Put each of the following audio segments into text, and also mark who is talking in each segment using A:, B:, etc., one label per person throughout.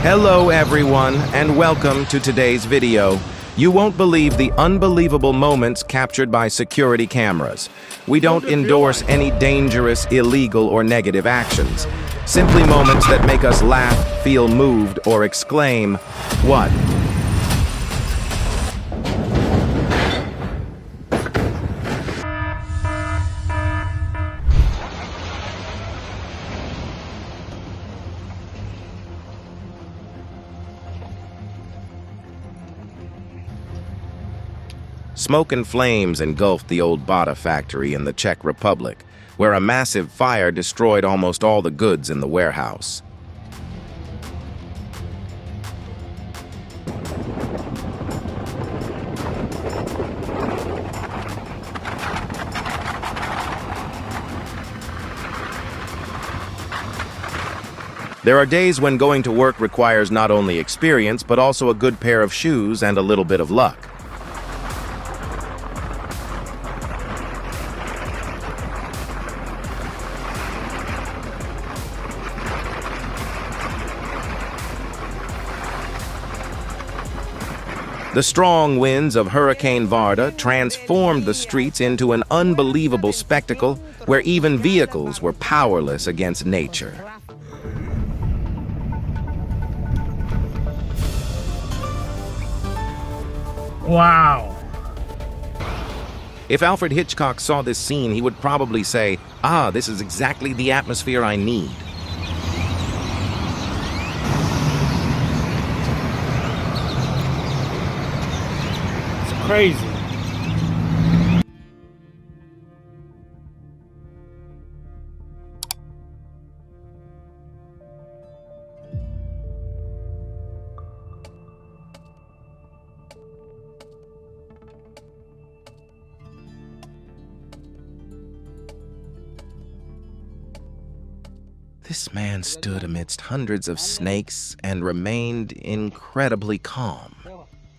A: Hello everyone, and welcome to today's video. You won't believe the unbelievable moments captured by security cameras. We don't endorse any dangerous, illegal, or negative actions. Simply moments that make us laugh, feel moved, or exclaim, "What?" Smoke and flames engulfed the old Bata factory in the Czech Republic, where a massive fire destroyed almost all the goods in the warehouse. There are days when going to work requires not only experience, but also a good pair of shoes and a little bit of luck. The strong winds of Hurricane Varda transformed the streets into an unbelievable spectacle where even vehicles were powerless against nature.
B: Wow.
A: If Alfred Hitchcock saw this scene, he would probably say, "Ah, this is exactly the atmosphere I need."
B: Crazy.
A: This man stood amidst hundreds of snakes and remained incredibly calm.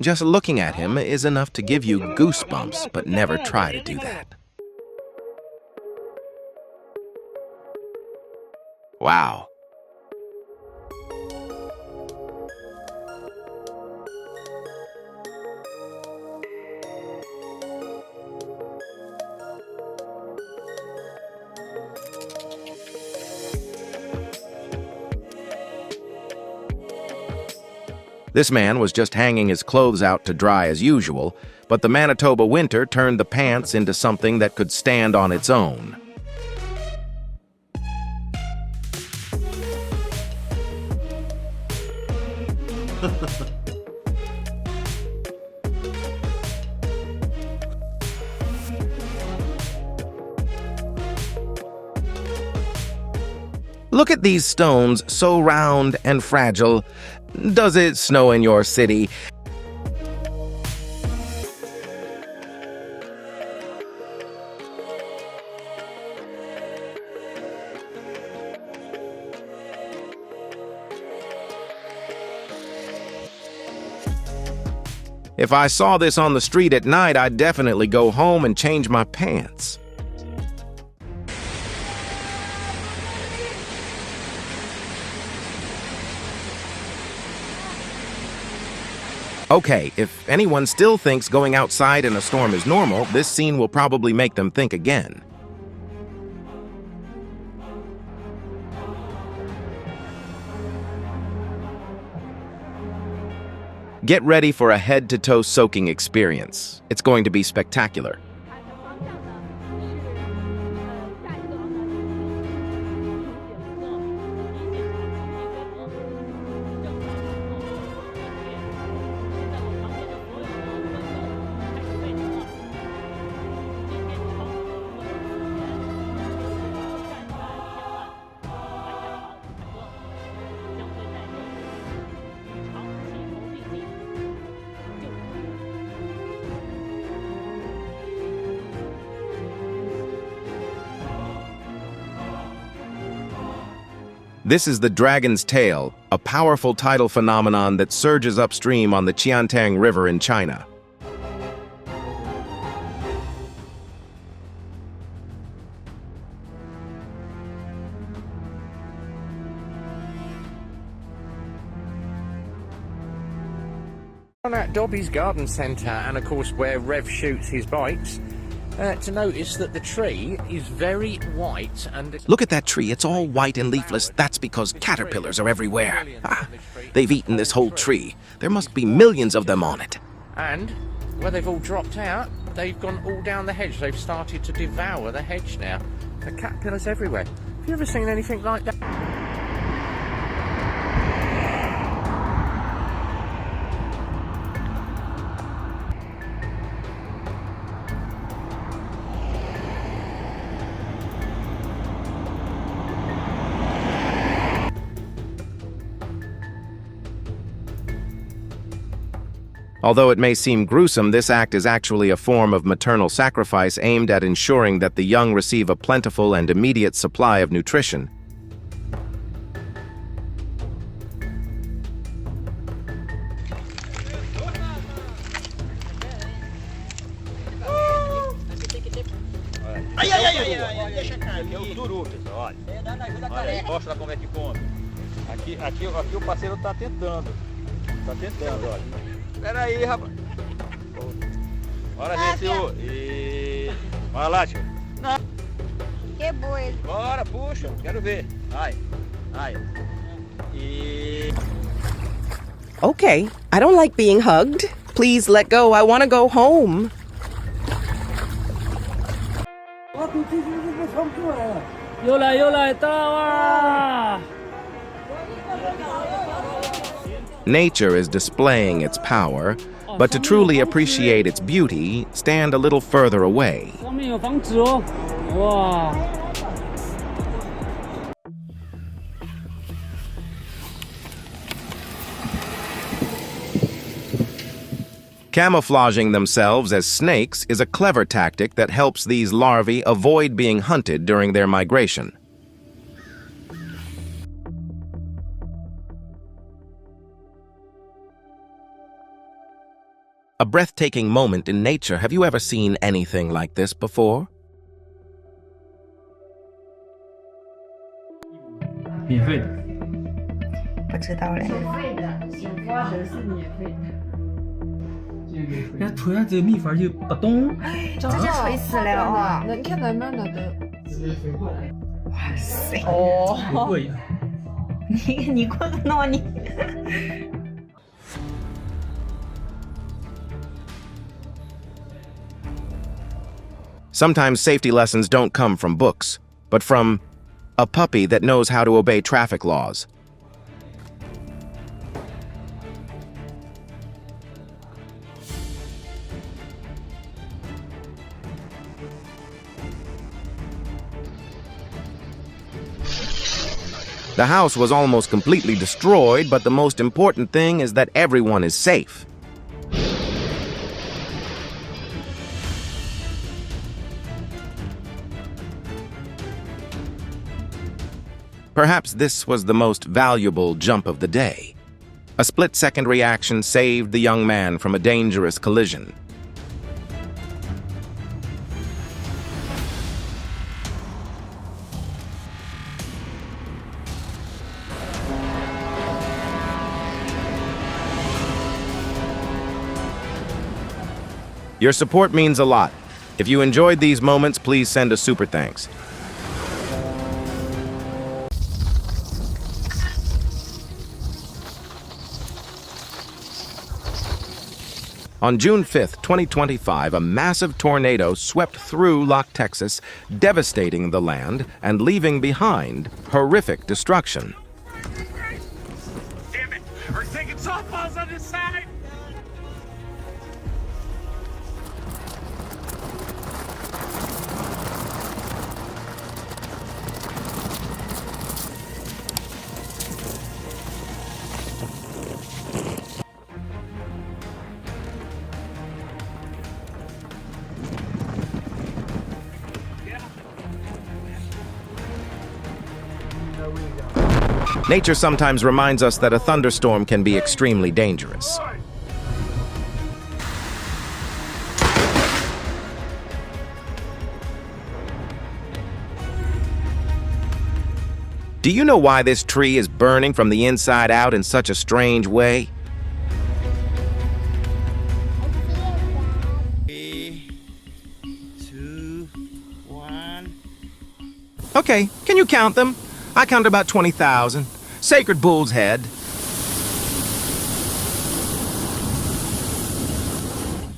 A: Just looking at him is enough to give you goosebumps, but never try to do that. Wow. This man was just hanging his clothes out to dry as usual, but the Manitoba winter turned the pants into something that could stand on its own. Look at these stones, so round and fragile. Does it snow in your city? If I saw this on the street at night, I'd definitely go home and change my pants. Okay, if anyone still thinks going outside in a storm is normal, this scene will probably make them think again. Get ready for a head-to-toe soaking experience. It's going to be spectacular. This is the Dragon's Tail, a powerful tidal phenomenon that surges upstream on the Qiantang River in China.
C: On at Dobby's Garden Centre, and of course where Rev shoots his bikes, to notice that the tree is very white and...
A: Look at that tree, it's all white and leafless. That's because caterpillars are everywhere. They've eaten this whole tree. There must be millions of them on it.
C: And where they've all dropped out, they've gone all down the hedge. They've started to devour the hedge now. The caterpillars everywhere. Have you ever seen anything like that?
A: Although it may seem gruesome, this act is actually a form of maternal sacrifice aimed at ensuring that the young receive a plentiful and immediate supply of nutrition.
D: Deixa cair. Aqui é o turu, pessoal, olha. Olha, mostra como é que come. Aqui o parceiro tá tentando. Olha. Espera aí, rapaz. Bora ver se o... Olha lá, tio. Não.
E: Quebrou ele.
D: Bora, puxa. Quero ver. Ai.
F: Okay, I don't like being hugged. Please let go. I want to go home.
A: Nature is displaying its power, but to truly appreciate its beauty, stand a little further away. Camouflaging themselves as snakes is a clever tactic that helps these larvae avoid being hunted during their migration. A breathtaking moment in nature. Have you ever seen anything like this before?
B: 免费的。
E: 不知道嘞。
B: 人家吹下这个蜜蜂就不动，
E: 直接吹死了啊！
G: 能看到哪的？
E: 哇塞！
B: 哦，过瘾。
E: 你困了你。
A: Sometimes safety lessons don't come from books, but from a puppy that knows how to obey traffic laws. The house was almost completely destroyed, but the most important thing is that everyone is safe. Perhaps this was the most valuable jump of the day. A split-second reaction saved the young man from a dangerous collision. Your support means a lot. If you enjoyed these moments, please send a super thanks. On June 5th, 2025, a massive tornado swept through Locke, Texas, devastating the land and leaving behind horrific destruction.
B: Damn it! We're taking softballs on this side!
A: Nature sometimes reminds us that a thunderstorm can be extremely dangerous. Do you know why this tree is burning from the inside out in such a strange way? Okay, can you count them? I counted about 20,000. Sacred bull's head.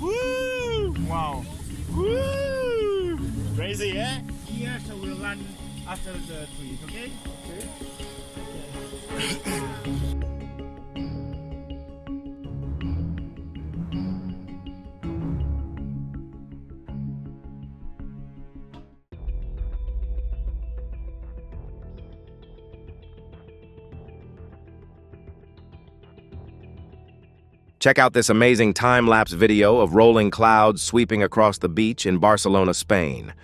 G: Woo! Wow. Woo! Crazy, eh?
B: Yes, I will run after the trees, okay?
A: Check out this amazing time-lapse video of rolling clouds sweeping across the beach in Barcelona, Spain.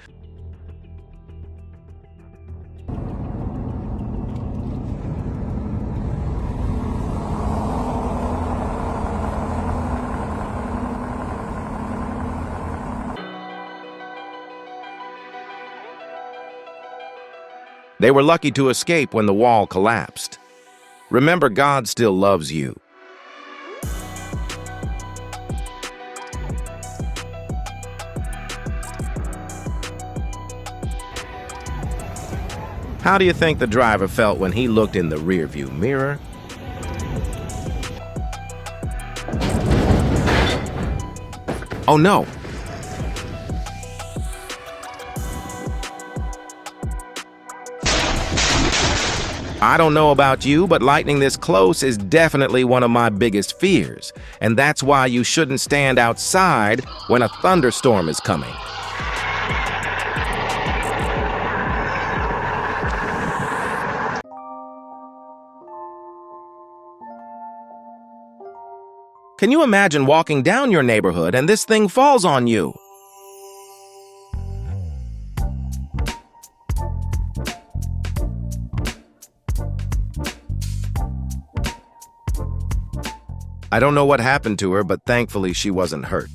A: They were lucky to escape when the wall collapsed. Remember, God still loves you. How do you think the driver felt when he looked in the rearview mirror? Oh no! I don't know about you, but lightning this close is definitely one of my biggest fears. And that's why you shouldn't stand outside when a thunderstorm is coming. Can you imagine walking down your neighborhood and this thing falls on you? I don't know what happened to her, but thankfully she wasn't hurt.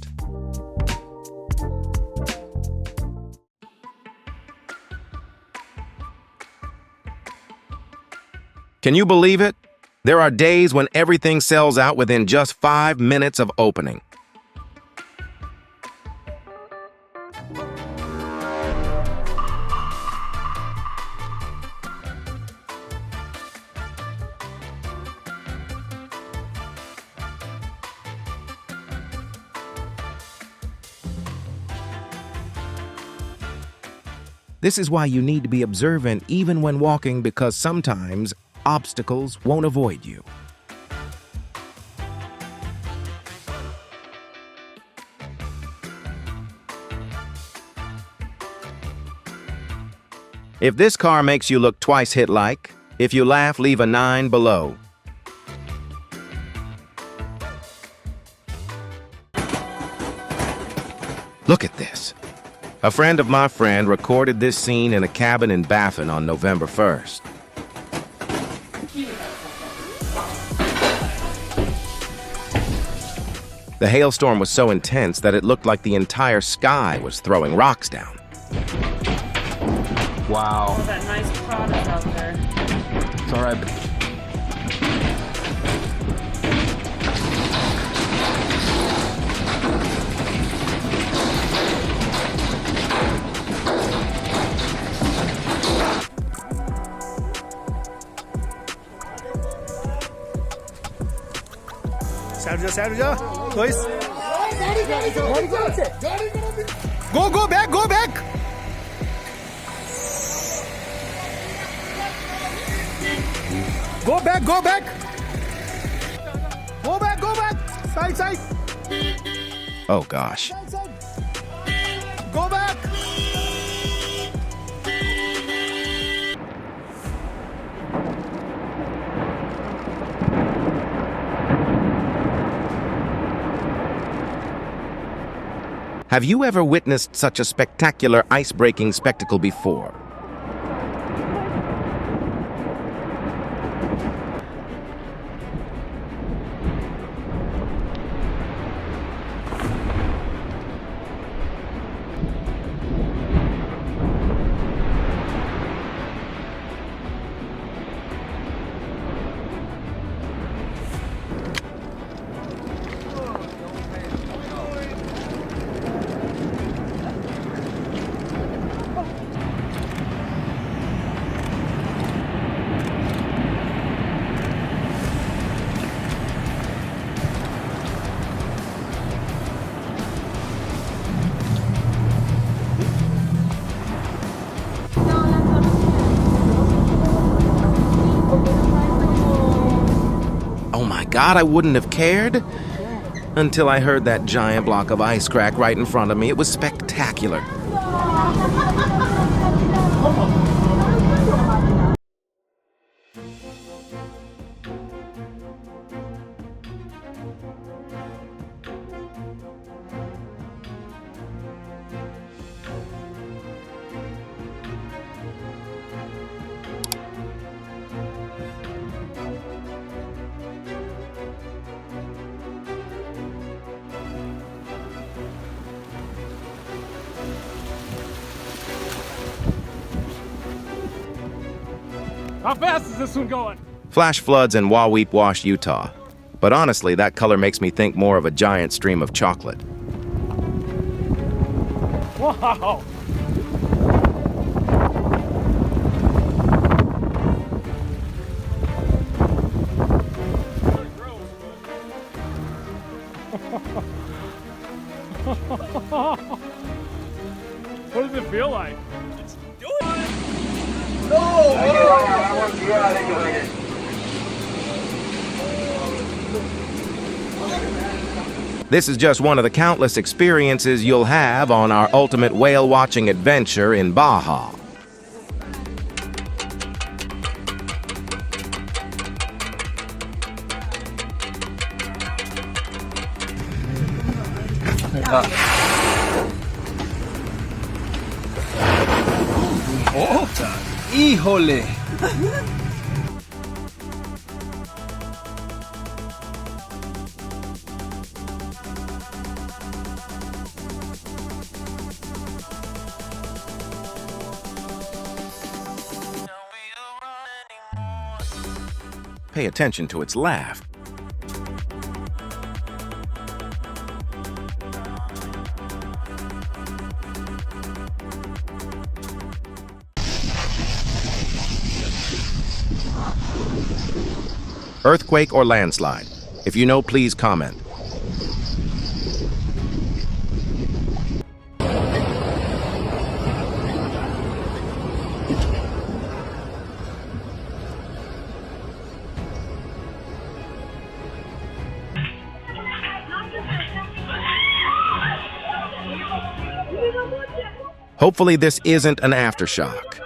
A: Can you believe it? There are days when everything sells out within just 5 minutes of opening. This is why you need to be observant even when walking, because sometimes obstacles won't avoid you. If this car makes you look twice hit-like, if you laugh, leave a 9 below. Look at this. A friend of my friend recorded this scene in a cabin in Baffin on November 1st. The hailstorm was so intense that it looked like the entire sky was throwing rocks down.
G: Wow.
H: All that nice product out there.
G: It's all right.
B: Sergio, dois. Go back, go back. Go back, go back. Go back, go back. Side.
A: Oh gosh.
B: Go back.
A: Have you ever witnessed such a spectacular ice-breaking spectacle before? God I wouldn't have cared? Until I heard that giant block of ice crack right in front of me. It was spectacular.
B: How fast is this one going?
A: Flash floods in Waweep Wash, Utah. But honestly, that color makes me think more of a giant stream of chocolate.
B: Wow. What does it feel like? It's doing
A: This is just one of the countless experiences you'll have on our ultimate whale watching adventure in Baja.
G: ¡Híjole!
A: Pay attention to its laugh. Earthquake or landslide? If you know, please comment. Hopefully this isn't an aftershock.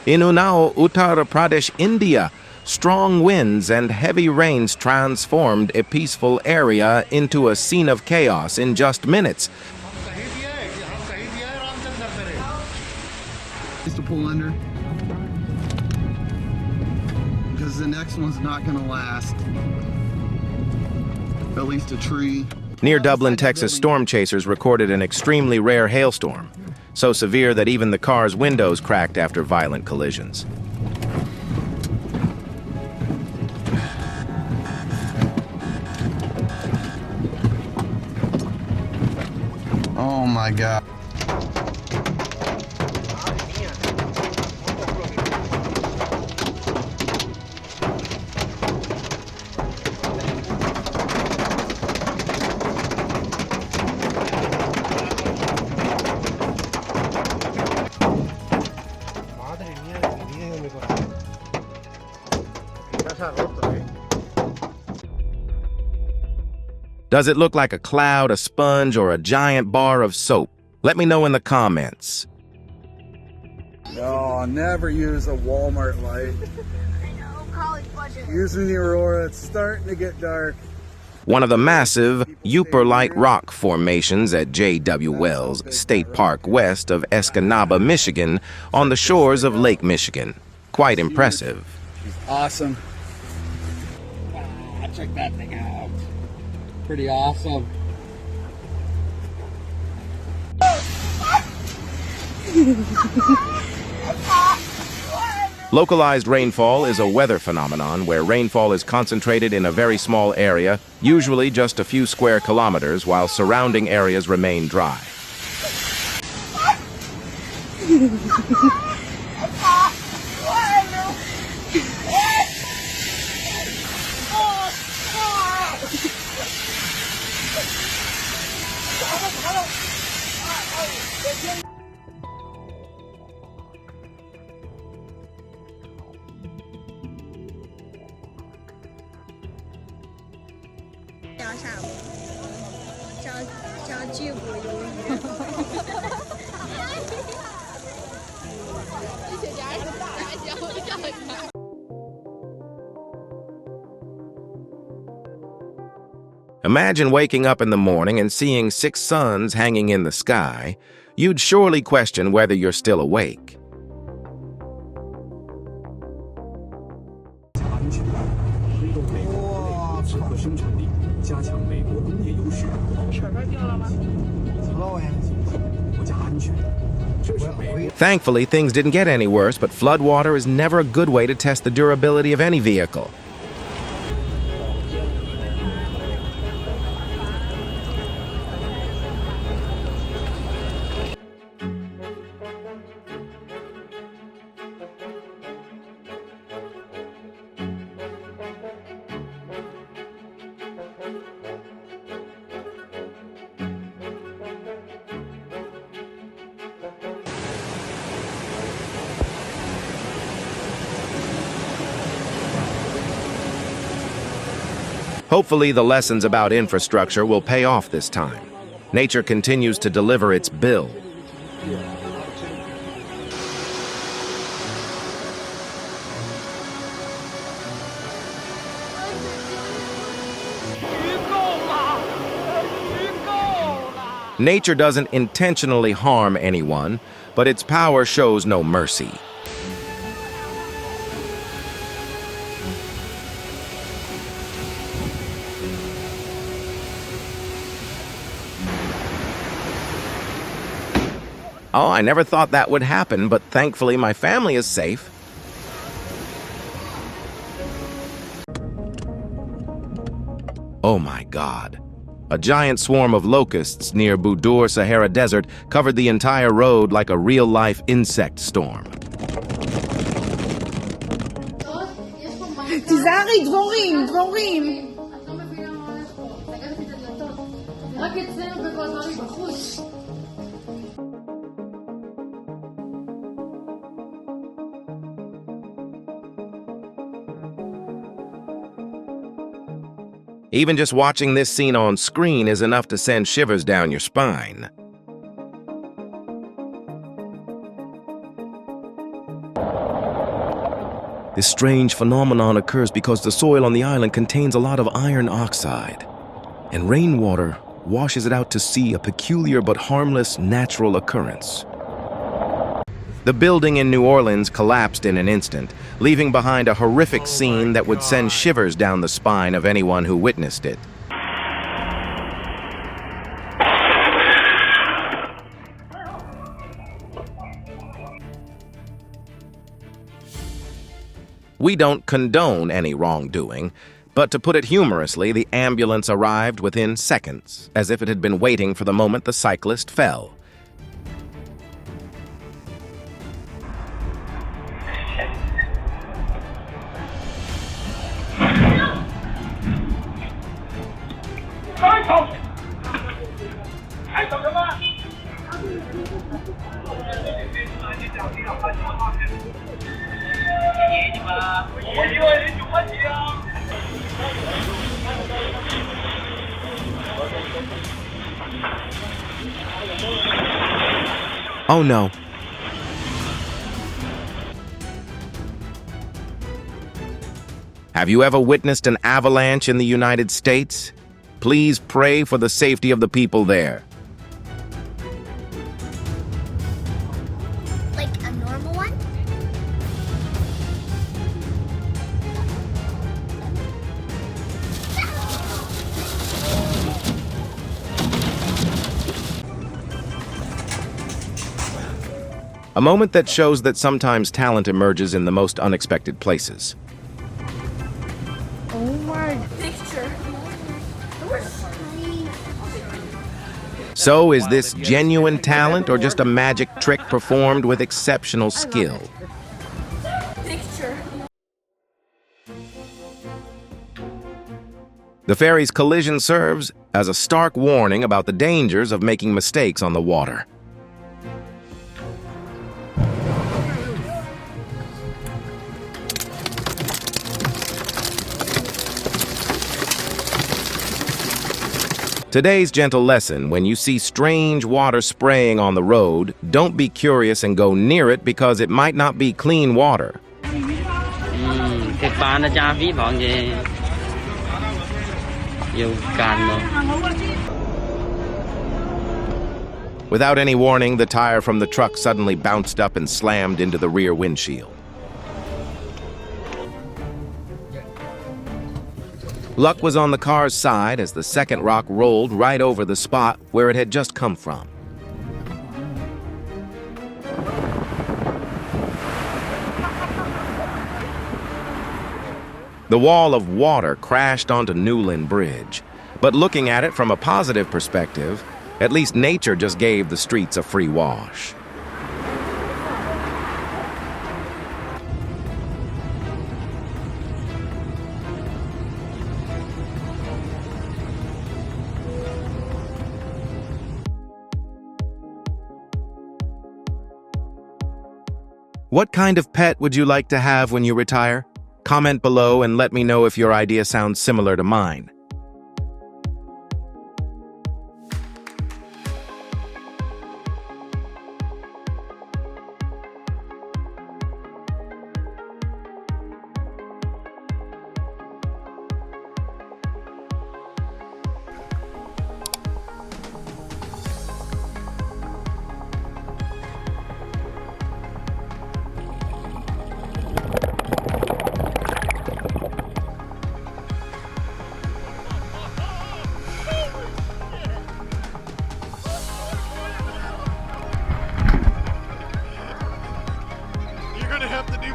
A: In Unnao, Uttar Pradesh, India, strong winds and heavy rains transformed a peaceful area into a scene of chaos in just minutes.
I: Just to pull under, because the next one's not going to last. At least a tree.
A: Near Dublin, Texas, storm chasers recorded an extremely rare hailstorm, so severe that even the car's windows cracked after violent collisions.
I: Oh my God.
A: Does it look like a cloud, a sponge, or a giant bar of soap? Let me know in the comments.
I: Oh, never use a Walmart light. Using the Aurora, it's starting to get dark.
A: One of the massive Upper-Light rock formations at J.W. Wells State Park west of Escanaba, Michigan, on the shores of Lake Michigan. Quite impressive.
I: Awesome. Check that thing out. Pretty awesome.
A: Localized rainfall is a weather phenomenon where rainfall is concentrated in a very small area, usually just a few square kilometers, while surrounding areas remain dry.
J: 啥吗？叫巨骨鱿鱼。
A: Imagine waking up in the morning and seeing 6 suns hanging in the sky. You'd surely question whether you're still awake. Thankfully, things didn't get any worse, but floodwater is never a good way to test the durability of any vehicle. Hopefully, the lessons about infrastructure will pay off this time. Nature continues to deliver its bill. Nature doesn't intentionally harm anyone, but its power shows no mercy. Oh, I never thought that would happen, but thankfully my family is safe. Oh my God. A giant swarm of locusts near Budur Sahara Desert covered the entire road like a real-life insect storm.
J: תיזהרי, דבורים, דבורים. רק אצלנו בגולמרי בחוץ.
A: Even just watching this scene on screen is enough to send shivers down your spine. This strange phenomenon occurs because the soil on the island contains a lot of iron oxide, and rainwater washes it out to sea, a peculiar but harmless natural occurrence. The building in New Orleans collapsed in an instant, leaving behind a horrific scene that would send shivers down the spine of anyone who witnessed it. We don't condone any wrongdoing, but to put it humorously, the ambulance arrived within seconds, as if it had been waiting for the moment the cyclist fell. Oh no. Have you ever witnessed an avalanche in the United States? Please pray for the safety of the people there.
J: Like a normal one?
A: A moment that shows that sometimes talent emerges in the most unexpected places.
J: Oh my picture.
A: So, is this genuine talent or just a magic trick performed with exceptional skill?
J: Picture.
A: The ferry's collision serves as a stark warning about the dangers of making mistakes on the water. Today's gentle lesson: when you see strange water spraying on the road, don't be curious and go near it because it might not be clean water.
K: Thịt bò nó cho phí bọn gì dù cần mà.
A: Without any warning, the tire from the truck suddenly bounced up and slammed into the rear windshield. Luck was on the car's side as the second rock rolled right over the spot where it had just come from. The wall of water crashed onto Newlyn Bridge, but looking at it from a positive perspective, at least nature just gave the streets a free wash. What kind of pet would you like to have when you retire? Comment below and let me know if your idea sounds similar to mine.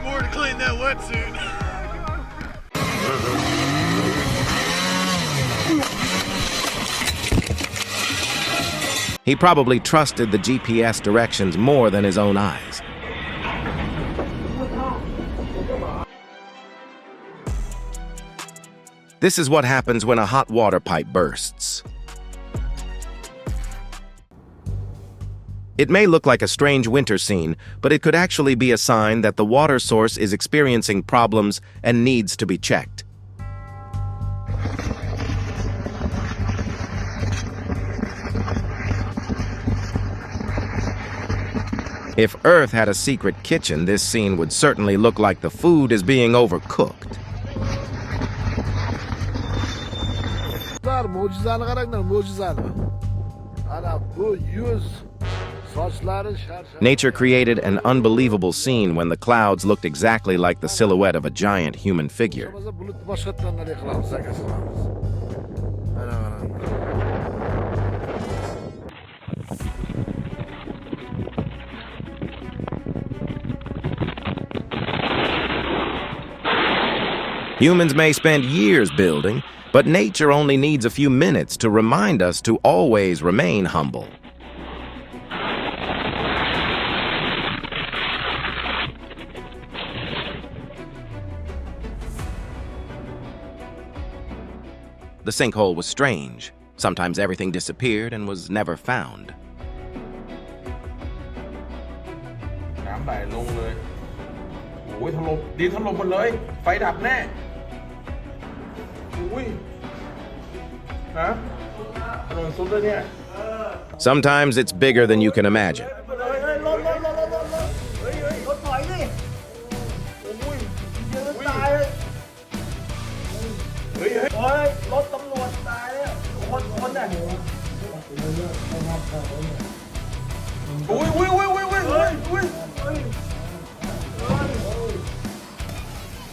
G: More to clean that wetsuit.
A: He probably trusted the GPS directions more than his own eyes. This is what happens when a hot water pipe bursts. It may look like a strange winter scene, but it could actually be a sign that the water source is experiencing problems and needs to be checked. If Earth had a secret kitchen, this scene would certainly look like the food is being overcooked. Nature created an unbelievable scene when the clouds looked exactly like the silhouette of a giant human figure. Humans may spend years building, but nature only needs a few minutes to remind us to always remain humble. The sinkhole was strange. Sometimes everything disappeared and was never found. Sometimes it's bigger than you can imagine.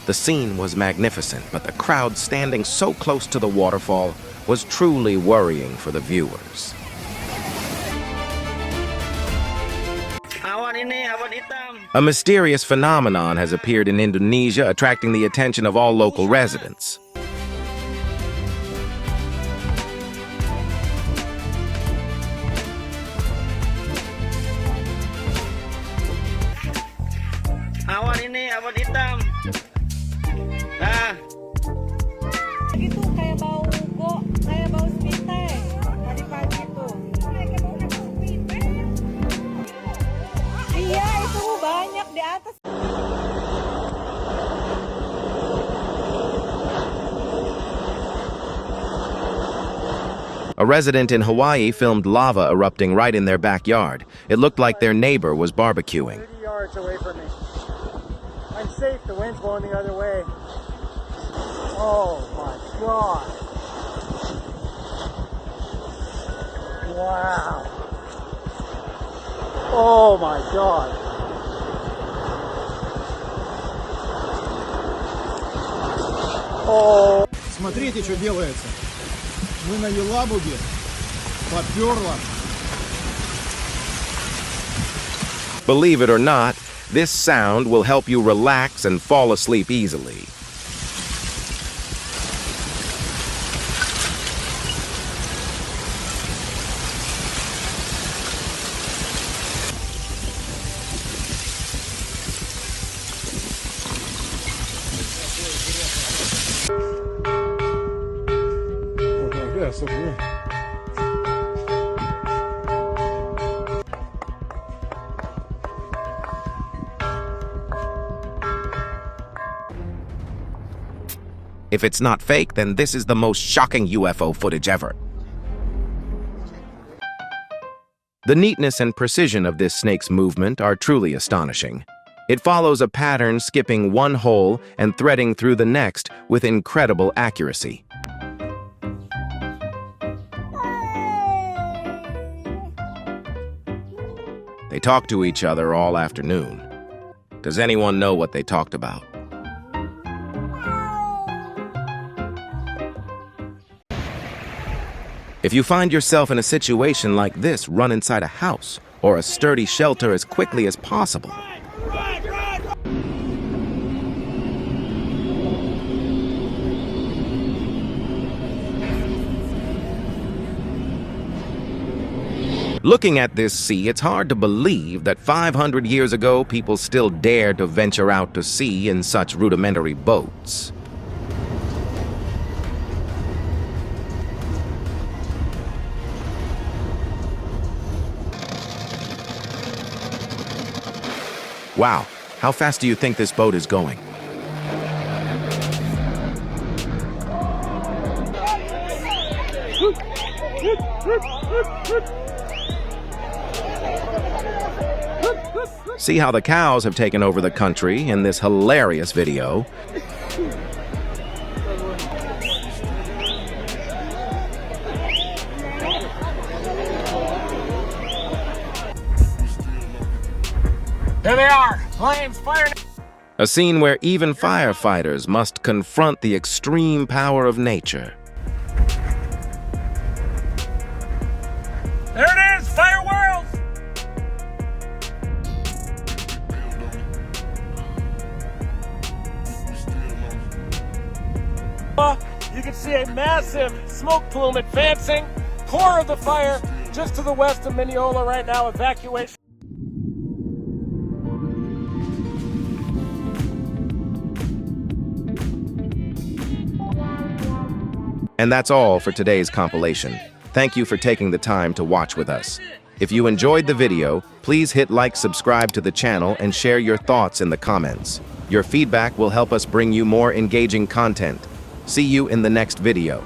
A: The scene was magnificent, but the crowd standing so close to the waterfall was truly worrying for the viewers. A mysterious phenomenon has appeared in Indonesia, attracting the attention of all local residents.
K: Awan hitam.
E: Itu kayak bau ugo, kayak bau spite. Pagi-pagi itu. Iya, itu banyak di atas.
A: A resident in Hawaii filmed lava erupting right in their backyard. It looked like their neighbor was barbecuing.
B: 30 yards away from me. I'm safe, the wind's blowing the other way. Oh my God. Wow. Oh my God. Oh.
G: Смотрите, что делается. Мы на Елабуге. Попёрло.
A: Believe it or not, this sound will help you relax and fall asleep easily. If it's not fake, then this is the most shocking UFO footage ever. The neatness and precision of this snake's movement are truly astonishing. It follows a pattern, skipping one hole and threading through the next with incredible accuracy. They talked to each other all afternoon. Does anyone know what they talked about? If you find yourself in a situation like this, run inside a house or a sturdy shelter as quickly as possible. Looking at this sea, it's hard to believe that 500 years ago, people still dared to venture out to sea in such rudimentary boats. Wow, how fast do you think this boat is going? See how the cows have taken over the country in this hilarious video.
B: There they are! Flames firing!
A: A scene where even firefighters must confront the extreme power of nature.
B: There it is! Fire World! You can see a massive smoke plume advancing. Core of the fire just to the west of Mineola right now. Evacuation.
A: And that's all for today's compilation. Thank you for taking the time to watch with us. If you enjoyed the video, please hit like, subscribe to the channel, and share your thoughts in the comments. Your feedback will help us bring you more engaging content. See you in the next video.